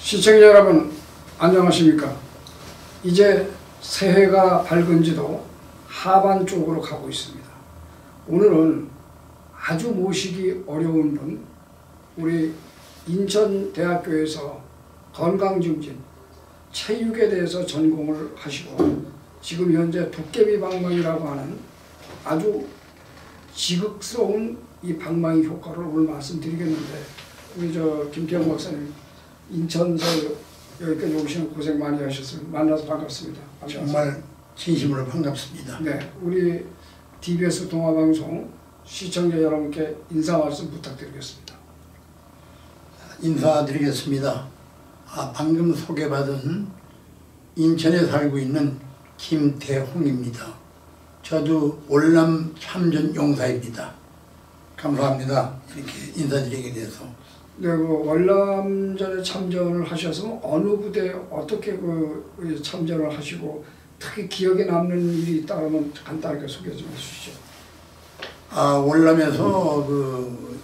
시청자 여러분 안녕하십니까. 이제 새해가 밝은지도 하반 쪽으로 가고 있습니다. 오늘은 아주 모시기 어려운 분, 우리 인천대학교에서 건강증진, 체육에 대해서 전공을 하시고 지금 현재 도깨비 방망이라고 하는 아주 지극스러운 이 방망이 효과를 오늘 말씀드리겠는데, 우리 김태형 박사님 인천서 여기까지 오시는 고생 많이 하셨습니다. 만나서 반갑습니다. 정말 진심으로 반갑습니다. 네, 우리 TBS 동아방송 시청자 여러분께 인사 말씀 부탁드리겠습니다. 인사드리겠습니다. 방금 소개받은 인천에 살고 있는 김태홍입니다. 저도 월남 참전 용사입니다. 감사합니다. 이렇게 인사드리게 돼서. 네, 그 월남전에 참전을 하셔서 어느 부대에 어떻게 참전을 하시고 특히 기억에 남는 일이 있다면 간단하게 소개 좀 해주시죠. 월남에서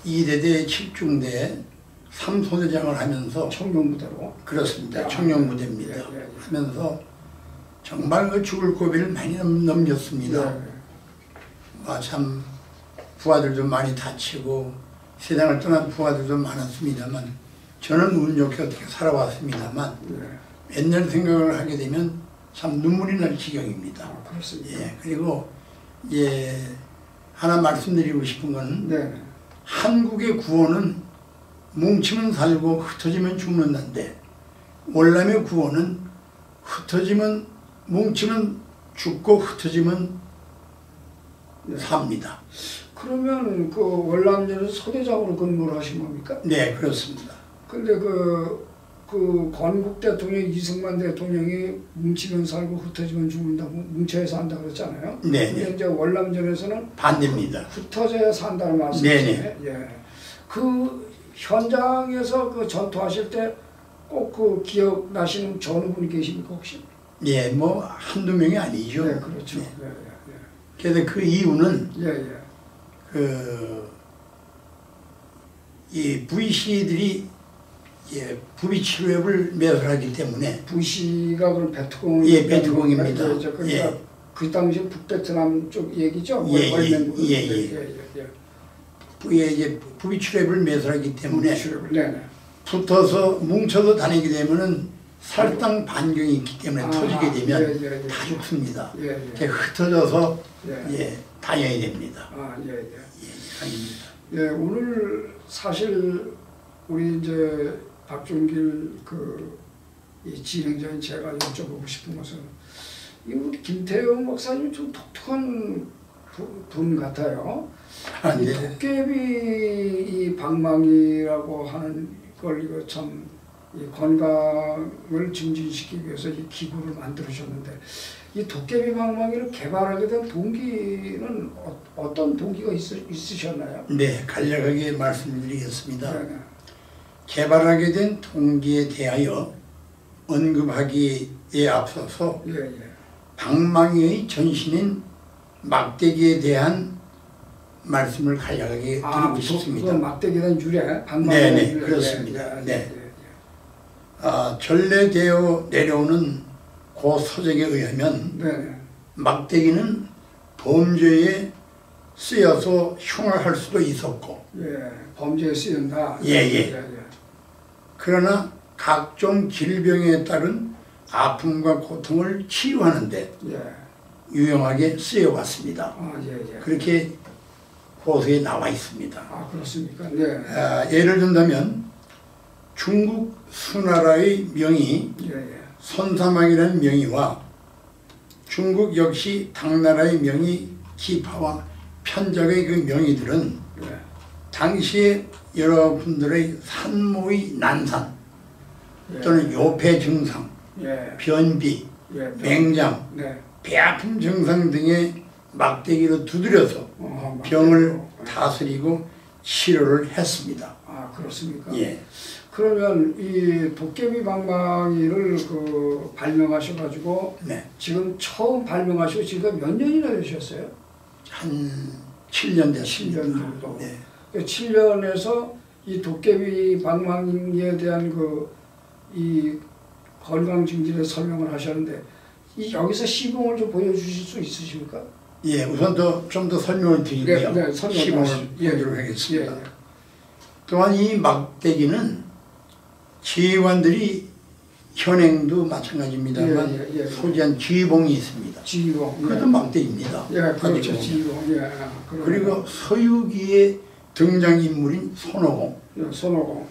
2대대 7중대 3소대장을 하면서 청룡부대로. 그렇습니다. 청룡부대입니다. 하면서 정말 죽을 고비를 많이 넘겼습니다. 참 부하들도 많이 다치고 세상을 떠난 부하들도 많았습니다만 저는 운 좋게 어떻게 살아왔습니다만 옛날 생각을 하게 되면 참 눈물이 날 지경입니다. 그렇습니다. 그리고 하나 말씀드리고 싶은 건 한국의 구호는 뭉치면 살고 흩어지면 죽는다인데 월남의 구호는 뭉치면 죽고 흩어지면 삽니다. 그러면 그 월남전에서 소대장으로 근무를 하신 겁니까? 네, 그렇습니다. 근데 그 건국 대통령 이승만 대통령이 뭉치면 살고 흩어지면 죽는다고 뭉쳐야 산다 그랬잖아요. 네. 근데 이제 월남전에서는 반대입니다. 흩어져야 산다는 말씀이시네. 그 현장에서 그 전투하실 때 꼭 그 기억나시는 전우분이 계십니까 혹시? 뭐 한두 명이 아니죠. 네, 그렇죠. 그래서 그 이유는 이 VC들이 부비치료협을 매설하기 때문에. VC가 그럼 베트콩? 베트콩입니다. 그러니까 그 당시 북베트남 쪽 얘기죠? 부비치료협을 매설하기 때문에 붙어서 뭉쳐서 다니게 되면은 살당 반경이 있기 때문에 터지게 되면 다 죽습니다. 흩어져서 다녀야 됩니다. 오늘 사실 우리 이제 박종길 이 진행자인 제가 여쭤보고 싶은 것은 우리 김태형 목사님 좀 독특한 분 같아요. 이 도깨비 이 방망이라고 하는 걸 이거 참 이 건강을 증진시키기 위해서 이 기구를 만들으셨는데 이 도깨비 방망이를 개발하게 된 동기는 어떤 동기가 있으셨나요? 네, 간략하게 말씀드리겠습니다. 개발하게 된 동기에 대하여 언급하기에 앞서서 방망이의 전신인 막대기에 대한 말씀을 간략하게 드리고 싶습니다. 막대기에 대한 유래, 방망이. 네, 그렇습니다. 전래되어 내려오는 고 서적에 의하면 막대기는 범죄에 쓰여서 흉악할 수도 있었고, 범죄에 쓰인다. 그러나 각종 질병에 따른 아픔과 고통을 치유하는 데 유용하게 쓰여왔습니다. 그렇게 고서에 나와 있습니다. 그렇습니까? 예를 든다면 중국 수나라의 명의 선사망이라는 명의와 중국 역시 당나라의 명의 기파와 편작의 그 명의들은 당시에 여러분들의 산모의 난산 또는 요폐 증상, 변비, 맹장, 배 아픔 증상 등의 막대기로 두드려서 병을 다스리고 치료를 했습니다. 그렇습니까? 그러면 이 도깨비 방망이를 발명하셔가지고 지금 처음 발명하시고 지금 몇 년이나 되셨어요? 한 7년 됐습니다. 7년 정도. 7년에서 이 도깨비 방망이에 대한 이 건강 증진에 설명을 하셨는데 여기서 시범을 좀 보여주실 수 있으십니까? 예, 우선 좀 더 설명을 드리고요. 네, 시범을 보도록 하겠습니다. 또한 이 막대기는 지휘관들이 현행도 마찬가지입니다만 소지한 지휘봉이 있습니다. 지휘봉. 그것도 막대기입니다. 그렇죠. 지휘봉. 그리고 서유기의 등장인물인 손오공. 손오공.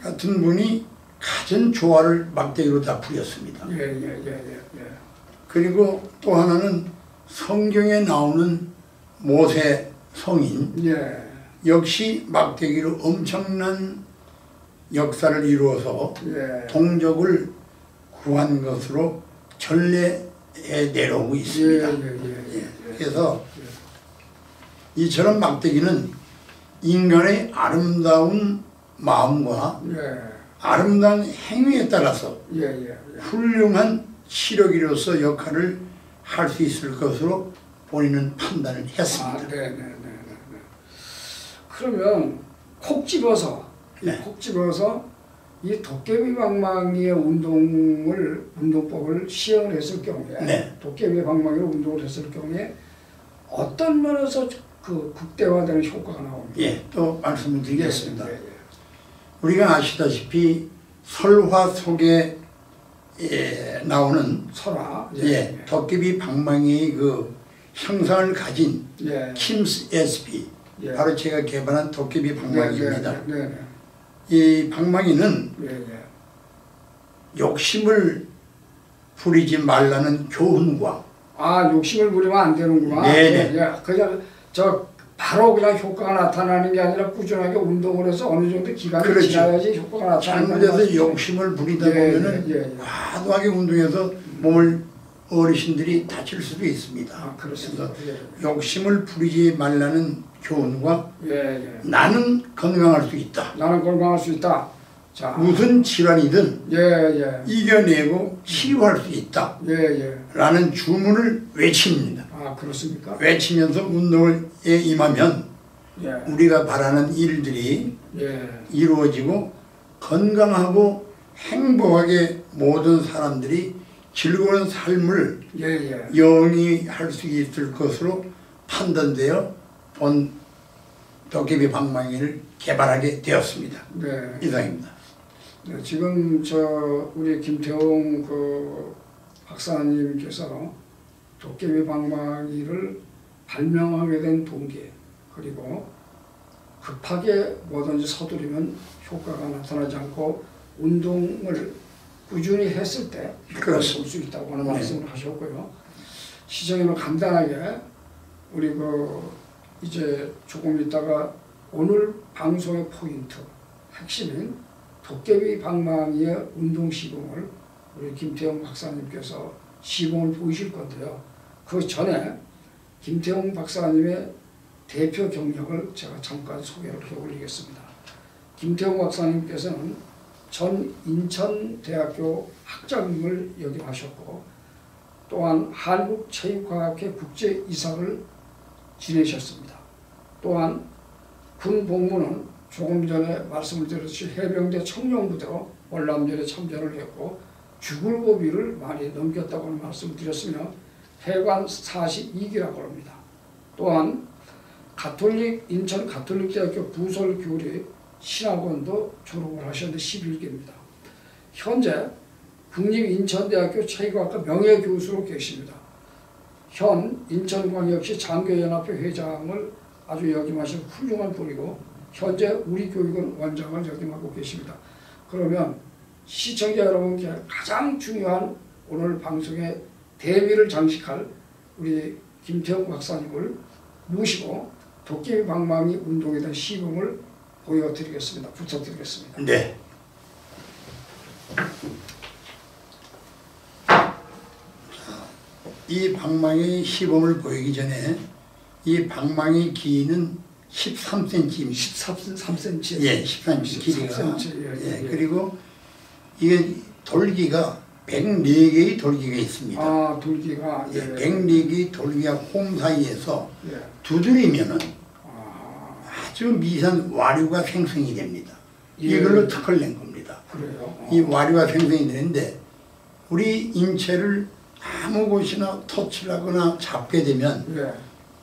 같은 분이 갖은 조화를 막대기로 다 부렸습니다. 그리고 또 하나는 성경에 나오는 모세 성인 역시 막대기로 엄청난 역사를 이루어서 동족을 구한 것으로 전례에 내려오고 있습니다. 그래서 이처럼 막대기는 인간의 아름다운 마음과 아름다운 행위에 따라서 훌륭한 시력이로서 역할을 할 수 있을 것으로 본인은 판단을 했습니다. 그러면 콕 집어서 이 도깨비 방망이의 운동법을 시행을 했을 경우에 도깨비 방망이로 운동을 했을 경우에 어떤 면에서 그 극대화되는 효과가 나옵니까? 또 말씀을 드리겠습니다. 우리가 아시다시피 설화 속에 나오는 설화, 도깨비 방망이의 그 형상을 가진 킴스 SP, 바로 제가 개발한 도깨비 방망이입니다. 이 방망이는 욕심을 부리지 말라는 교훈과 욕심을 부리면 안 되는구나. 그냥 바로 그냥 효과가 나타나는 게 아니라 꾸준하게 운동을 해서 어느 정도 기간이 지나야지 효과가 나타나는 거죠. 잘못해서 욕심을 부리다 보면은 과도하게 운동해서 몸을 어르신들이 다칠 수도 있습니다. 그렇습니다. 그래서 욕심을 부리지 말라는 교훈과 나는 건강할 수 있다. 나는 건강할 수 있다. 자, 무슨 질환이든 이겨내고 치유할 수 있다. 라는 주문을 외칩니다. 그렇습니까? 외치면서 운동에 임하면 우리가 바라는 일들이 이루어지고 건강하고 행복하게 모든 사람들이 즐거운 삶을 영위할 수 있을 것으로 판단되어 본 도깨비 방망이를 개발하게 되었습니다. 이상입니다. 지금 우리 김태웅 박사님께서 도깨비 방망이를 발명하게 된 동기, 그리고 급하게 뭐든지 서두르면 효과가 나타나지 않고 운동을 꾸준히 했을 때 볼 수 있다고 하는 말씀을 하셨고요. 시청에는 간단하게 우리 이제 조금 있다가 오늘 방송의 포인트, 핵심인 도깨비 방망이의 운동 시범을 우리 김태웅 박사님께서 시범을 보이실 건데요. 그 전에 김태웅 박사님의 대표 경력을 제가 잠깐 소개를 해드리겠습니다. 김태웅 박사님께서는 전 인천대학교 학장님을 역임하셨고 또한 한국체육과학회 국제이사를 지내셨습니다. 또한 군 복무는 조금 전에 말씀을 드렸듯이 해병대 청룡부대로 월남전에 참전을 했고 죽을 고비를 많이 넘겼다고 하는 말씀을 드렸으며 해관 42기라고 합니다. 또한 인천 가톨릭대학교 부설교리 신학원도 졸업을 하셨는데 11기입니다. 현재 국립인천대학교 체육학과 명예교수로 계십니다. 현 인천광역시 장교연합회 회장을 아주 역임하신 훌륭한 분이고 현재 우리교육원 원장을 역임하고 계십니다. 그러면 시청자 여러분께 가장 중요한 오늘 방송의 대미를 장식할 우리 김태웅 박사님을 모시고 도깨비 방망이 운동에 대한 시범을 보여드리겠습니다. 부탁드리겠습니다. 이 방망이 시범을 보이기 전에 이 방망이 길이는 13cm입니다. 13cm. 13cm 길이가. 그리고 이게 돌기가 104개의 돌기가 있습니다. 돌기가. 104개의 돌기가 홈 사이에서 두드리면은 아주 미세한 와류가 생성이 됩니다. 이걸로 특허를 낸 겁니다. 됩니다. 그래요? 이 와류가 생성이 되는데 우리 인체를 아무 곳이나 터치를 하거나 잡게 되면 예.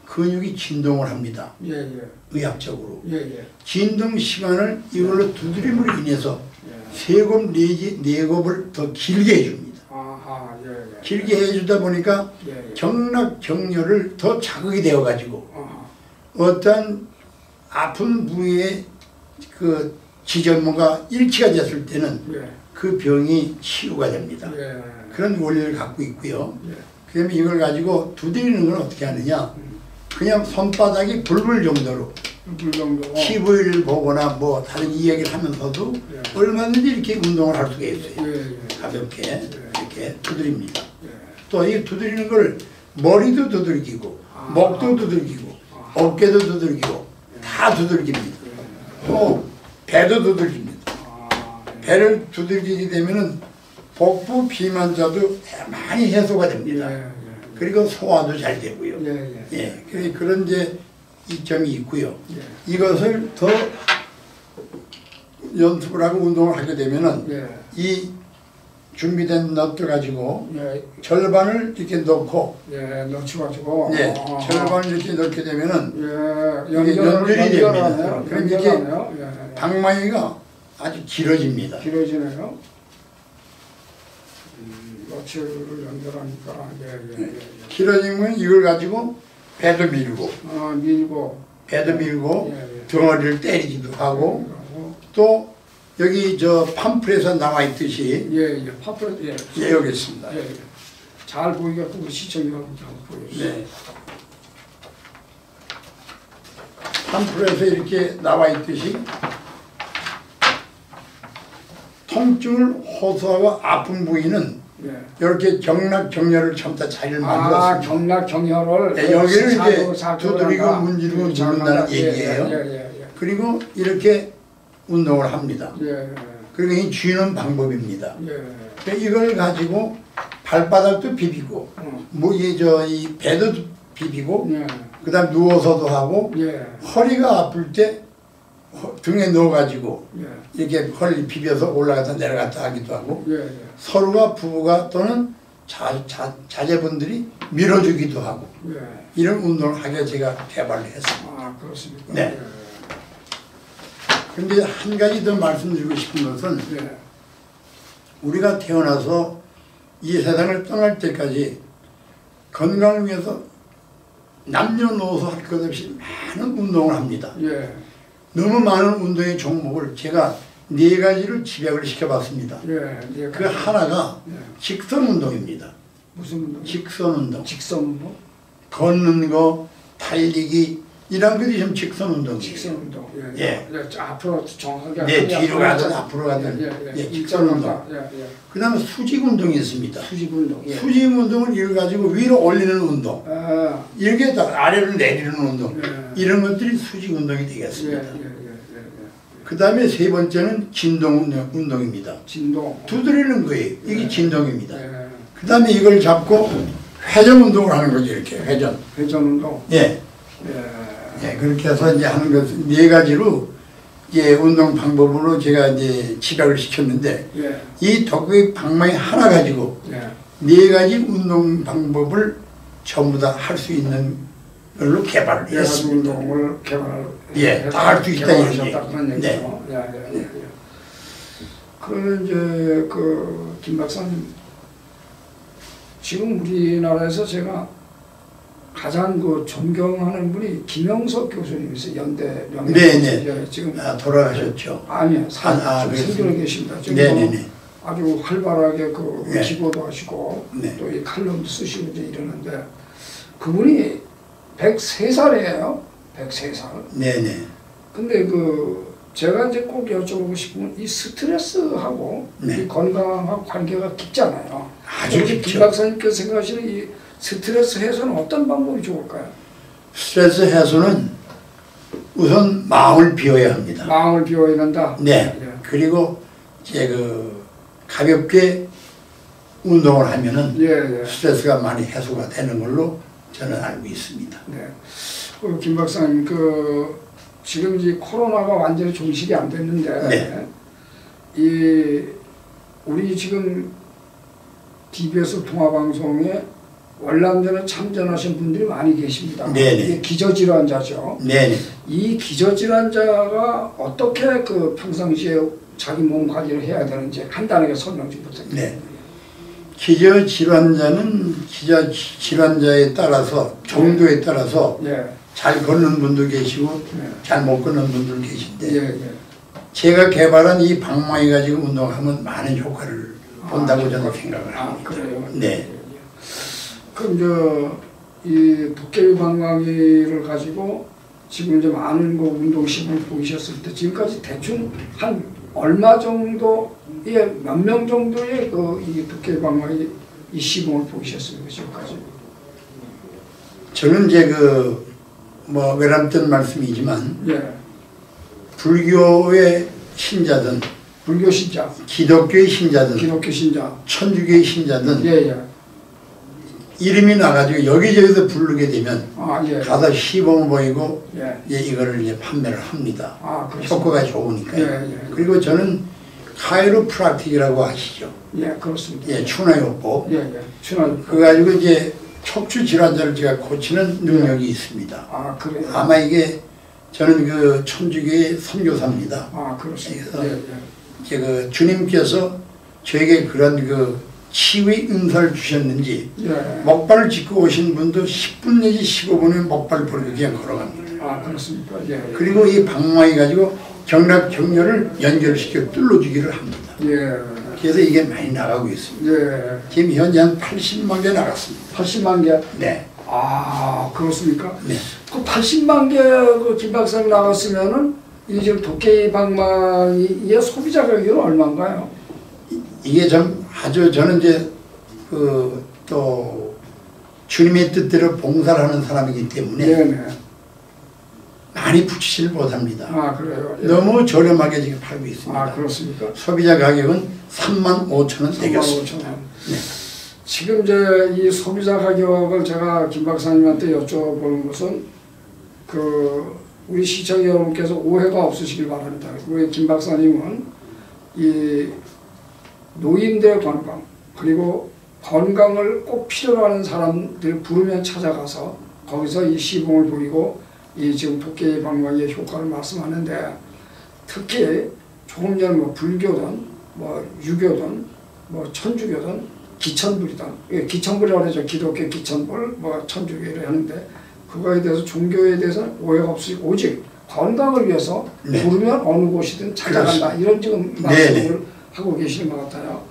근육이 진동을 합니다. 예, 예. 의학적으로. 예, 예. 진동 시간을 이걸로 두드림으로 인해서 예. 3곱 내지 4곱을 더 길게 해줍니다. 아하, 예, 예. 길게 해주다 보니까 예, 예. 경락 경혈을 더 자극이 되어가지고 어떤 아픈 부위에 그 지점모가 일치가 됐을 때는 예. 그 병이 치유가 됩니다. 예. 그런 원리를 갖고 있고요. 예. 그 다음에 이걸 가지고 두드리는 건 어떻게 하느냐. 그냥 손바닥이 붉을 정도로 TV를 보거나 뭐 다른 이야기를 하면서도 예. 얼마든지 이렇게 운동을 할 수가 있어요. 예, 예. 가볍게 예. 이렇게 두드립니다. 예. 또 이 두드리는 걸 머리도 두들기고 목도 두들기고 어깨도 두들기고 다 두들깁니다. 또 배도 두들깁니다. 배를 두들기게 되면은 복부 비만자도 많이 해소가 됩니다. 예, 예. 그리고 소화도 잘 되고요. 예, 예. 예, 그런 이제 이점이 있고요. 예. 이것을 더 연습을 하고 운동을 하게 되면은 예. 이 준비된 넛들 가지고 예. 절반을 이렇게 넣고 예, 넣어가지고 예, 절반을 이렇게 넣게 되면은 예, 이게 연결이 됩니다. 그럼 이게 예. 방망이가 아주 길어집니다. 길어지네요. 너치를 연결하니까 예. 길어지면 이걸 가지고 배도 밀고 밀고 배도 밀고 예. 덩어리를 때리기도 하고 또 여기 저 팜플에서 나와 있듯이 예, 팜플 예. 여기 있습니다. 예. 잘 보이게끔 우리 시청자분들 한번 보여주세요. 네. 팜플에서 이렇게 나와 있듯이 통증을 호소하고 아픈 부위는 예. 이렇게 경락 경혈을 전부 다 자리를 만들었습니다. 경락 경혈을 네, 여기를 이제 두드리고 문지르고 누른다는 얘기예요. 예. 그리고 이렇게 운동을 합니다. 예. 그리고 이 쥐는 방법입니다. 예. 이걸 가지고 발바닥도 비비고, 이 배도 비비고, 예. 그다음 누워서도 하고, 예. 허리가 아플 때 등에 넣어가지고 예. 이렇게 허리를 비벼서 올라갔다 내려갔다 하기도 하고, 예. 서로가 부부가 또는 자제분들이 밀어주기도 하고, 예. 이런 운동을 하게 제가 개발을 했습니다. 아, 그렇습니까? 네. 근데 한 가지 더 말씀드리고 싶은 것은 예. 우리가 태어나서 이 세상을 떠날 때까지 건강을 위해서 남녀노소 할 것 없이 많은 운동을 합니다. 예. 너무 많은 운동의 종목을 제가 4가지를 집약을 시켜봤습니다. 예. 그 하나가 예. 직선 운동입니다. 무슨 운동? 직선 운동. 직선 운동? 걷는 거, 달리기 이런 것이 좀 직선 운동이에요. 직선 운동. 예. 예. 앞으로 정확하게. 네, 뒤로 가든 앞으로 가든. 예, 직선 운동. 예. 그 다음에 수직 운동이 있습니다. 수직 운동. 예. 수직 운동을 이걸 가지고 위로 올리는 운동. 아. 이렇게 아래로 내리는 운동. 예. 이런 것들이 수직 운동이 되겠습니다. 예. 그 다음에 3번째는 진동 운동입니다. 진동. 두드리는 거예요. 이게 진동입니다. 예. 그 다음에 이걸 잡고 회전 운동을 하는 거죠. 이렇게 회전. 회전 운동. 예. 예. 그렇게 해서 이제 하는 것 4가지로 예, 운동 방법으로 제가 이제 집약을 시켰는데 예. 이 도구의 방망이 하나 가지고 예. 4가지 운동 방법을 전부 다 할 수 있는 걸로 개발을 했습니다. 운동을 개발. 예, 다 할 수 있다 이런 얘기죠. 네. 예. 그러면 이제 김 박사님 지금 우리나라에서 제가 가장 존경하는 분이 김영석 교수님이세요. 연대 명예. 네네. 예, 지금 돌아가셨죠. 아니요, 생존해 계십니다. 지금 네네네. 아주 활발하게 네. 기고도 하시고 네. 또 이 칼럼도 쓰시고 이제 이러는데 그분이 103살이에요. 103살. 네네. 근데 제가 이제 꼭 여쭤보고 싶은 이 스트레스하고 네. 이 건강하고 관계가 깊잖아요. 아주 깊죠. 김 박사님께서 생각하시는 이 스트레스 해소는 어떤 방법이 좋을까요? 스트레스 해소는 우선 마음을 비워야 합니다. 마음을 비워야 한다? 네. 예. 그리고 이제 가볍게 운동을 하면은 예. 스트레스가 많이 해소가 되는 걸로 저는 알고 있습니다. 네. 김 박사님, 지금 이 코로나가 완전히 종식이 안 됐는데, 네. 우리 지금 TBS 통화방송에 월남전에 참전하신 분들이 많이 계십니다. 네네. 이게 기저질환자죠. 네네. 이 기저질환자가 어떻게 그 평상시에 자기 몸 관리를 해야 되는지 간단하게 설명 좀 부탁드립니다. 네. 기저질환자는 기저질환자에 따라서 정도에 따라서 잘 걷는 분도 계시고 잘 못 걷는 분도 계신데 제가 개발한 이 방망이 가지고 운동하면 많은 효과를 본다고 저는 생각을 합니다. 그래요? 네. 그럼 이 도깨비 방망이를 가지고 지금 이제 많은 그 운동 시범을 보이셨을 때 지금까지 대충 한 얼마 정도의 몇 명 정도의 이 도깨비 방망이 이 시범을 보이셨습니까 지금까지? 저는 이제 뭐 외람된 말씀이지만 불교의 신자든 불교 신자, 기독교의 신자든 기독교 신자, 천주교의 신자든 이름이 나가지고 여기저기서 부르게 되면 가서 시범을 보이고 이거를 이제 판매를 합니다. 효과가 좋으니까요. 그리고 저는 카이로프락틱이라고 아시죠? 그렇습니다. 추나요법. 추나요법. 그거 가지고 이제 척추 질환자를 제가 고치는 능력이 있습니다. 그래요? 아마 이게 저는 그 천주교의 선교사입니다. 그렇습니다. 그래서 주님께서 저에게 그런 치유의 은사를 주셨는지 목발을 짚고 오신 분도 10분 내지 15분에 목발을 버리고 그냥 걸어갑니다. 그렇습니까? 그리고 이 방망이 가지고 경락 경렬을 연결시켜 뚫어주기를 합니다. 그래서 이게 많이 나가고 있습니다. 지금 현재 한 80만 개 나갔습니다. 80만 개? 네. 그렇습니까? 네. 그 80만 개 김 박사님 나갔으면은 이 지금 도깨비 방망이의 소비자 가격이 얼마인가요? 이게 저는 이제 또 주님의 뜻대로 봉사를 하는 사람이기 때문에 많이 붙이질 못합니다. 그래요? 너무 저렴하게 지금 팔고 있습니다. 그렇습니까? 소비자 가격은 35,000원 되겠습니다. 지금 이제 이 소비자 가격을 제가 김 박사님한테 여쭤보는 것은 우리 시청자 여러분께서 오해가 없으시길 바랍니다. 우리 김 박사님은 이 노인들 건강 그리고 건강을 꼭 필요로 하는 사람들 부르면 찾아가서 거기서 이 시범을 보이고 이 지금 도깨비 방망이의 효과를 말씀하는데 특히 조금 전에 뭐 불교든 뭐 유교든 뭐 천주교든 기천불이든 기천불이라고 하죠. 기독교 기천불 뭐 천주교를 하는데 그거에 대해서 종교에 대해서는 오해가 없으시고 오직 건강을 위해서 부르면 어느 곳이든 찾아간다. 이런 지금 말씀을 하고 계시는 것 같아요.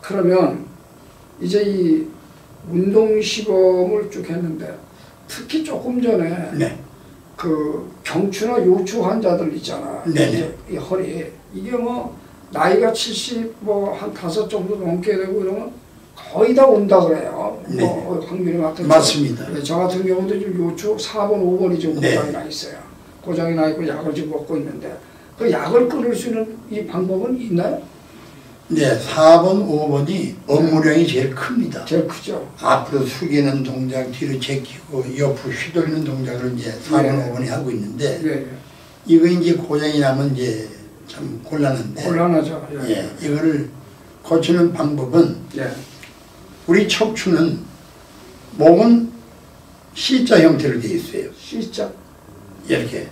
그러면 이제 이 운동 시범을 쭉 했는데 특히 조금 전에 경추나 요추 환자들 있잖아. 이 허리 이게 뭐 나이가 70 뭐 한 5 정도 넘게 되고 이러면 거의 다 온다 그래요. 뭐 확률이 맞습니다. 저 같은 경우도 지금 요추 4번, 5번이 좀 고장이 나 있어요. 고장이 나 있고 약을 지금 먹고 있는데 그 약을 끊을 수 있는 이 방법은 있나요? 네, 4번, 5번이 업무량이 제일 큽니다. 제일 크죠. 앞으로 숙이는 동작, 뒤로 제끼고 옆으로 휘돌리는 동작을 이제 4번, 5번이 하고 있는데 이거 이제 고장이 나면 이제 참 곤란한데. 곤란하죠. 이거를 고치는 방법은 우리 척추는 목은 C자 형태로 되어 있어요. C자? 이렇게.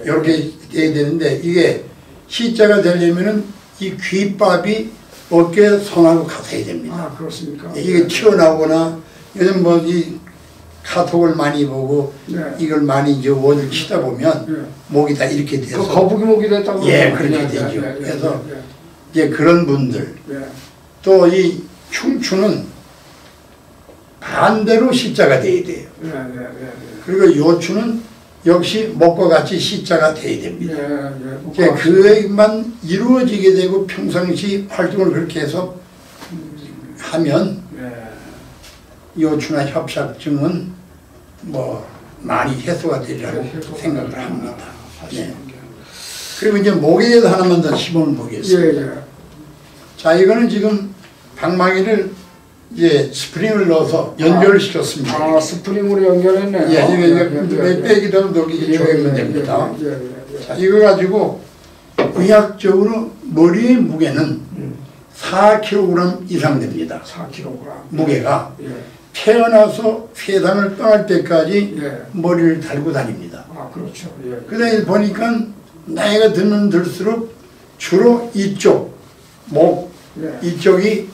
이렇게 돼야 되는데 이게 C자가 되려면은 이 귓밥이 어깨 손하고 같아야 됩니다. 그렇습니까? 이게 튀어나오거나 요즘 뭐 이 카톡을 많이 보고 이걸 많이 이제 원을 치다 보면 목이 다 이렇게 돼서 거북이 목이 됐다고 그렇게 되죠. 그래서 이제 그런 분들 또 이 흉추는 반대로 C자가 돼야 돼요. 그리고 요추는 역시 목과 같이 C자가 돼야 됩니다. 그것만 이루어지게 되고 평상시 활동을 그렇게 해서 하면 요추나 협착증은 뭐 많이 해소가 되리라고 생각을 합니다. 그리고 이제 목에 대해서 하나만 더 시범을 보겠습니다. 자, 이거는 지금 방망이를 이제 스프링을 넣어서 연결을 시켰습니다. 스프링으로 연결했네요. 이거 빼기도 여기 조이면 됩니다. 자, 이거 가지고 의학적으로 머리의 무게는 4kg 이상 됩니다. 4kg. 무게가. 예. 태어나서 세상을 떠날 때까지 예. 머리를 달고 다닙니다. 아, 그렇죠. 예. 그러다 보니까 나이가 들면 들수록 주로 이쪽, 목, 예. 이쪽이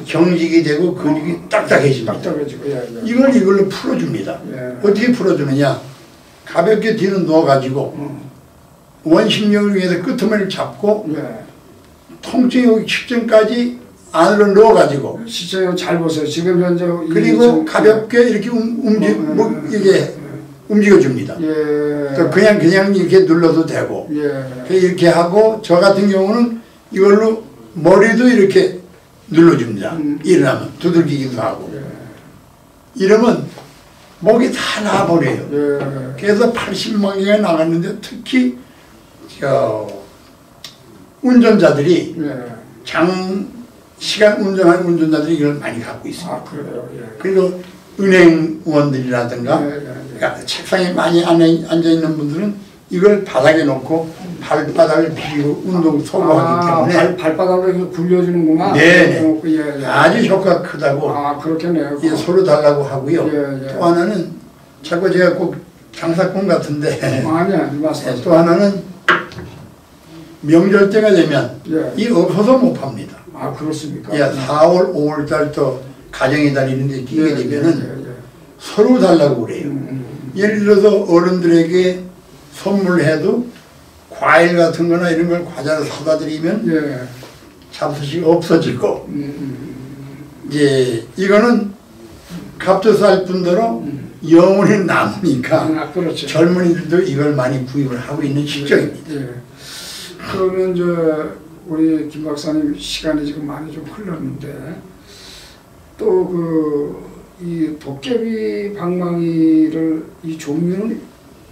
경직이 되고 근육이 딱딱해집니다. 딱딱해지고, 예, 예. 이걸로 풀어줍니다. 예. 어떻게 풀어주느냐? 가볍게 뒤로 누워가지고 원심력을 위해서 끄트머리를 잡고 예. 통증이 오기 직전까지 안으로 넣어가지고 시청자 잘 보세요. 지금 현재 그리고 가볍게 이렇게 이게 움직여줍니다. 예. 그냥 이렇게 눌러도 되고 예. 이렇게 하고 저 같은 경우는 이걸로 머리도 이렇게 눌러줍니다. 일어나면 두들기기도 하고 이러면 목이 다 나와버려요. 예. 그래서 80만 개가 나갔는데 특히 운전자들이 장시간 운전하는 운전자들이 이걸 많이 갖고 있습니다. 아, 그래요. 예. 그리고 은행원들이라든가 예. 책상에 많이 앉아있는 분들은 이걸 바닥에 놓고 발바닥을 비비고 운동 소모하기 때문에 발바닥으로 굴려주는구나. 네, 예, 예. 아주 효과가 크다고. 아, 그렇겠네요. 예, 서로 달라고 하고요. 예, 예. 또 하나는 자꾸 제가 꼭 장사꾼 같은데 아니야, 맞습니다. 또 하나는 명절 때가 되면 예. 이 없어서 못 팝니다. 아, 그렇습니까? 예, 4월, 5월 달 또 가정의 달이는데 끼게 되면은 예. 서로 달라고 그래요. 예를 들어서 어른들에게 선물해도 과일 같은 거나 이런 걸 과자를 사다 드리면 예. 잡수시 없어지고 이제 이거는 값도 쌀 뿐더러 영원히 남으니까 아, 그렇죠. 젊은이들도 이걸 많이 구입을 하고 있는 실정입니다. 예. 그러면 우리 김 박사님 시간이 지금 많이 좀 흘렀는데 또 이 도깨비 방망이를 이 종류는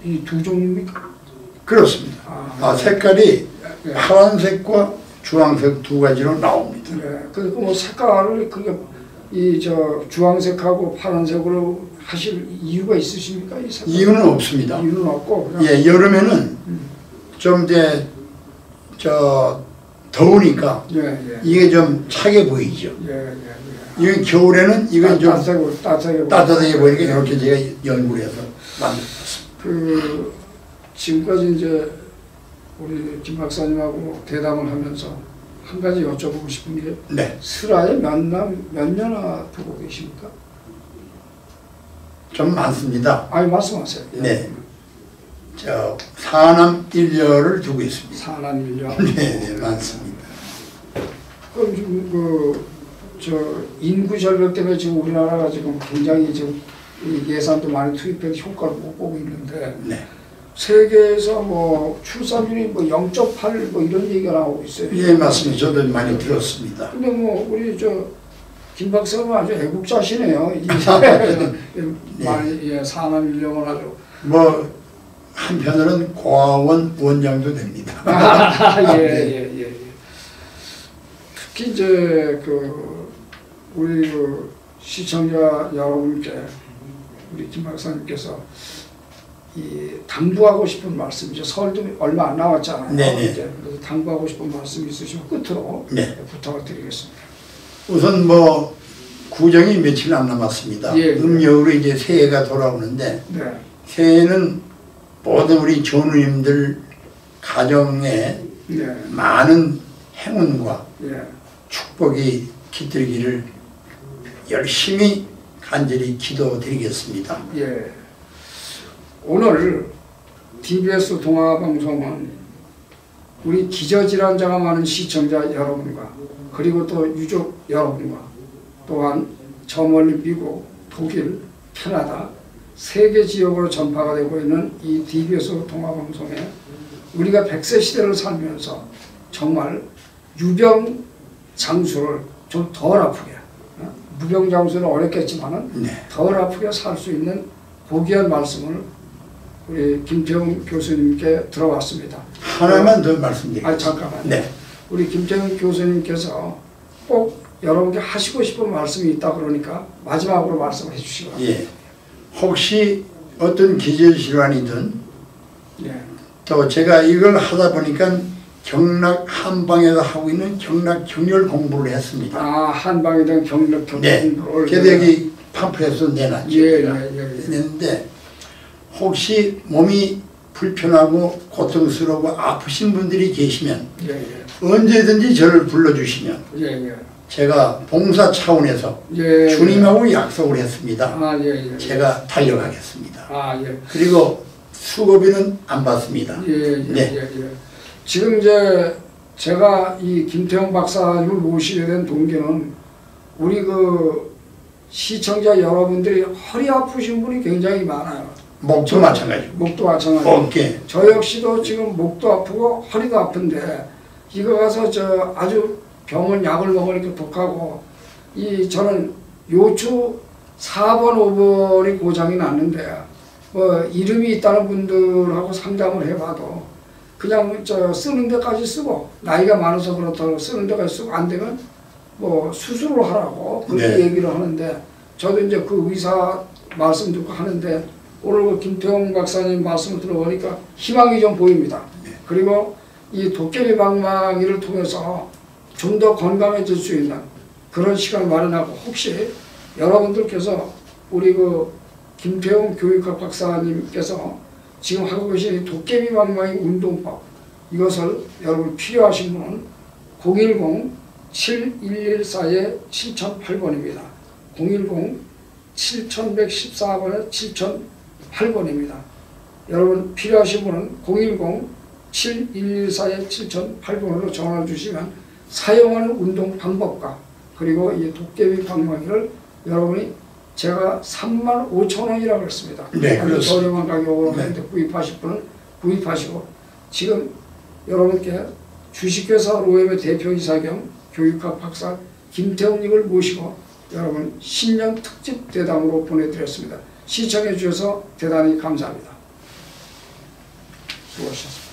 이 두 종류입니까? 그렇습니다. 색깔이 예. 파란색과 주황색 두 가지로 나옵니다. 네, 그리고 뭐 색깔을 주황색하고 파란색으로 하실 이유가 있으십니까? 이 색깔? 이유는 없습니다. 이유는 없고 그냥 예, 여름에는 좀 이제 더우니까 예. 이게 좀 차게 보이죠. 예. 이건 겨울에는 이건 좀 따뜻하게 보이니까 이렇게 제가 연구를 해서 만들었습니다. 지금까지 이제 우리 김 박사님하고 대담을 하면서 한 가지 여쭤보고 싶은 게 네. 슬하에 몇 년이나 두고 계십니까? 좀 많습니다. 아니, 말씀하세요. 네. 사남 1녀를 두고 있습니다. 사남 1녀. 네, 많습니다. 그럼 지금 인구 절벽 때문에 지금 우리나라가 지금 굉장히 지금 예산도 많이 투입해서 효과를 못 보고 있는데 네. 세계에서 뭐 출산율이 뭐 0.8 뭐 이런 얘기가 나오고 있어요. 예, 맞습니다. 저도 많이 들었습니다. 근데 뭐 우리 김 박사는 아주 애국자시네요. 많이 사남 1녀를 아주 뭐 한편으로는 고아원 원장도 됩니다. 예. 특히 이제 우리 시청자 여러분께 우리 김 박사님께서 당부하고 싶은 말씀이죠. 설도 얼마 안 남았잖아요. 네네. 그래서 당부하고 싶은 말씀 있으시면 끝으로 부탁을 드리겠습니다. 우선 구정이 며칠 안 남았습니다. 음력으로 이제 새해가 돌아오는데 새해는 모든 우리 전우님들 가정에 많은 행운과 축복이 깃들기를 열심히 간절히 기도드리겠습니다. 오늘 TBS 동아방송은 우리 기저질환자가 많은 시청자 여러분과 그리고 또 유족 여러분과 또한 저 멀리 미국, 독일, 캐나다 세계 지역으로 전파가 되고 있는 이 TBS 동아방송에 우리가 100세 시대를 살면서 정말 유병장수를 좀 덜 아프게 무병장수는 어렵겠지만은 덜 아프게 살 수 있는 고귀한 말씀을 우리 김태웅 교수님께 들어왔습니다. 하나만 더 말씀드리겠습니다. 잠깐만요. 우리 김태웅 교수님께서 꼭 여러분께 하시고 싶은 말씀이 있다 그러니까 마지막으로 말씀해 주시기 바랍니다. 혹시 어떤 기저질환이든 또 제가 이걸 하다 보니까 경락 한방에서 하고 있는 경락 정렬 공부를 했습니다. 아, 한방에 대한 경락 공부를. 그래서 여기 팜플렛에서 내놨죠. 예. 냈는데 혹시 몸이 불편하고 고통스러우고 아프신 분들이 계시면 언제든지 저를 불러주시면 제가 봉사 차원에서 주님하고 약속을 했습니다. 제가 달려가겠습니다. 그리고 수고비는 안 받습니다. 지금 이제 제가 이 김태형 박사님을 모시게 된 동기는 우리 그 시청자 여러분들이 허리 아프신 분이 굉장히 많아요. 목도 마찬가지고. 목도 마찬가지고. 어깨. 저 역시도 지금 목도 아프고 허리도 아픈데 이거 가서 저 아주 병원 약을 먹으니까 독하고 저는 요추 4번 5번이 고장이 났는데 뭐 이름이 있다는 분들하고 상담을 해봐도 그냥 저 쓰는 데까지 쓰고 나이가 많아서 그렇다고 쓰는 데까지 쓰고 안 되면 뭐 수술을 하라고 그렇게 얘기를 하는데 저도 이제 그 의사 말씀 듣고 하는데 오늘 그 김태형 박사님 말씀을 들어보니까 희망이 좀 보입니다. 그리고 이 도깨비 방망이를 통해서 좀 더 건강해질 수 있는 그런 시간을 마련하고 혹시 여러분들께서 우리 그 김태형 교육학 박사님께서 지금 하고 계신 도깨비 방망이 운동법 이것을 여러분 필요하신 분은 010-7114-7008번입니다. 010-7114번에 7008번입니다. 여러분 필요하신 분은 010-7114-7008번으로 전화를 주시면 사용하는 운동 방법과 그리고 이 도깨비 방망이를 여러분이 제가 35,000원이라고 했습니다. 아주 저렴한 가격으로 하는데 구입하실 분은 구입하시고 지금 여러분께 주식회사 로엠의 대표이사 겸 교육학 박사 김태형님을 모시고 여러분 신년 특집 대담으로 보내드렸습니다. 시청해 주셔서 대단히 감사합니다. 수고하셨습니다.